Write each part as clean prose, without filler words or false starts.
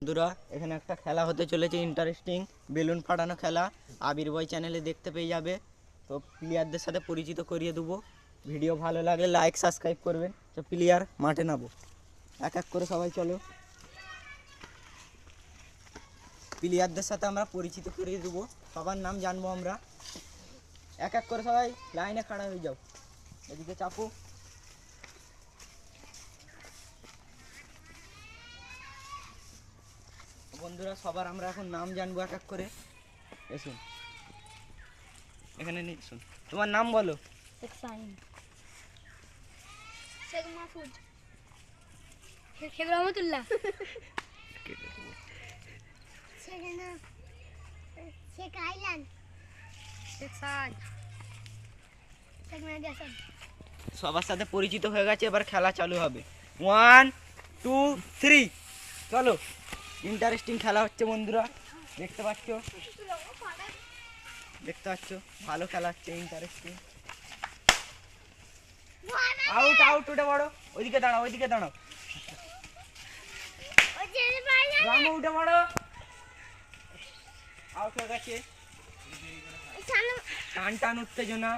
বন্ধুরা এখানে একটা খেলা হতে চলেছে ইন্টারেস্টিং বেলুন ফাটানো খেলা আবির বয় চ্যানেলে দেখতে পেয়ে যাবে। তো প্লেয়ারদের সাথে পরিচিত করিয়ে দেবো। ভিডিও ভালো লাগলে লাইক সাবস্ক্রাইব করবেন। তো প্লেয়ার মাঠে নামো, এক এক করে সবাই চলো। প্লেয়ারদের সাথে আমরা পরিচিত করিয়ে দেবো, সবার নাম জানবো আমরা। এক এক করে সবাই লাইনে খাড়া হয়ে যাও, এদিকে চাপো। বন্ধুরা সবার আমরা এখন নাম জানবো এক এক করে। এসুন এখানে এসুন, তোমার নাম বলো। শেখ মাহফুজ, শেখ রহমতুল্লাহ, শেখ আইলান, শেখ সাদ, শেখ মেহেদি হাসান। সবার সাথে পরিচিত হয়ে গেছে, এবার খেলা চালু হবে। 1 2 3 চলো। ইন্টারেস্টিং খেলা হচ্ছে বন্ধুরা, দেখতে পাচ্ছ ভালো খেলা হচ্ছে, ইন্টারেস্টিং। আউট আউট, উঠে পড়ো, ওইদিকে দাঁড়াও, ওইদিকে দাঁড়াও। রামু উঠে পড়ো, আউট হয়ে গেছে। টান টান উত্তেজনা,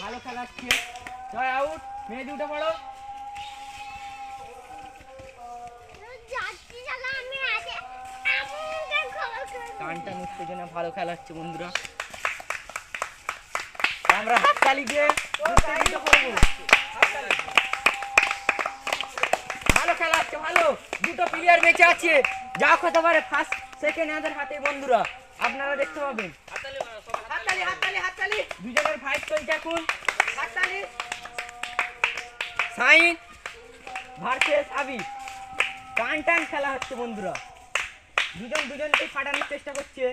ভালো খেলা হচ্ছে। জয় আউট, মেহেদি উঠে পড়ো। টান টান উত্তেজনা, ভালো খেলা হচ্ছে বন্ধুরা। আমরা হাততালি দিয়ে উৎসাহিত করবো। ভালো খেলা হচ্ছে, ভালো। দুটো প্লেয়ার বেঁচে আছে, যা হতে পারে ফার্স্ট সেকেন্ড এদের হাতে বন্ধুরা, আপনারা দেখতে পাবেন। হাততালি হাততালি হাততালি, দুজনের ফাইট চলছে এখন। হাততালি। সাইন ভার্সেস আবি, টান টান খেলা হচ্ছে বন্ধুরা, দুজন দুজনকে ফাটানোর চেষ্টা করছে।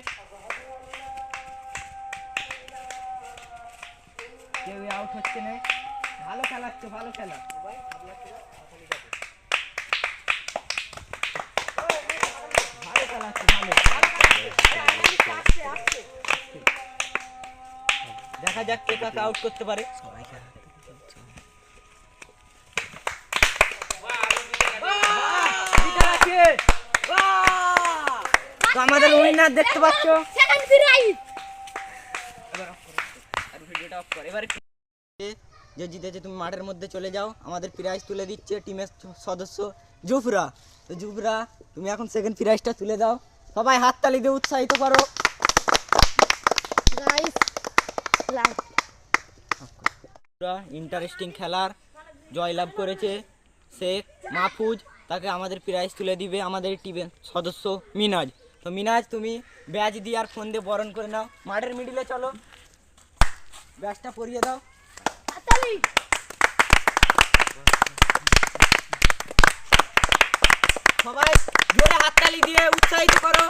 কেউ আউট হচ্ছে না, ভালো খেলা হচ্ছে, ভালো খেলা। ভালো খেলা হচ্ছে, ভালো। দেখা যাক কে কাকে আউট করতে পারে। তো আমাদের উইনার দেখতে পাচ্ছ। এবারে যে জিতেছে তুমি মাঠের মধ্যে চলে যাও, আমাদের প্রাইজ তুলে দিচ্ছে টিমের সদস্য জুফরা। তো জুফরা তুমি এখন সেকেন্ড প্রাইজটা তুলে দাও, সবাই হাততালি দিয়ে উৎসাহিত করো। ইন্টারেস্টিং খেলার জয়লাভ করেছে শেখ মাহফুজ, তাকে আমাদের প্রাইজ তুলে দিবে আমাদের টিমের সদস্য মিনাজ। তো মিনাজ তুমি ব্যাজ দিয়ে আর ফোন দিয়ে বরণ করে নাও। মাঠের মিডিলে চলো, ব্যাজটা পরিয়ে দাও। সবাই জোরে হাততালি দিয়ে উৎসাহিত করো।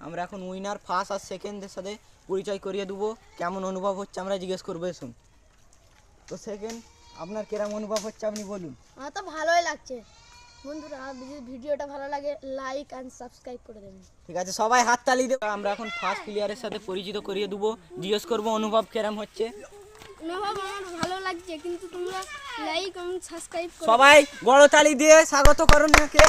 আমরা এখন উইনার ফার্স্ট আর সেকেন্ডের সাথে পরিচয় করিয়ে দেবো। কেমন অনুভব হচ্ছে আমরা জিজ্ঞেস করবো, এসুন। তো সেকেন্ড আপনার কিরম অনুভব হচ্ছে আপনি বলুন। আমার তো ভালোই লাগছে বন্ধুরা, যদি ভিডিওটা ভালো লাগে লাইক এন্ড সাবস্ক্রাইব করে দেবেন। ঠিক আছে, সবাই হাততালি দেবো। আমরা এখন ফার্স্ট প্লেয়ারের সাথে পরিচিত করিয়ে দেবো, জিজ্ঞেস করবো অনুভব কিরম হচ্ছে। অনুভব আমার ভালো লাগছে, কিন্তু তোমরা লাইক এবং সাবস্ক্রাইব করো। সবাই বড় তালি দিয়ে স্বাগত করুন একে।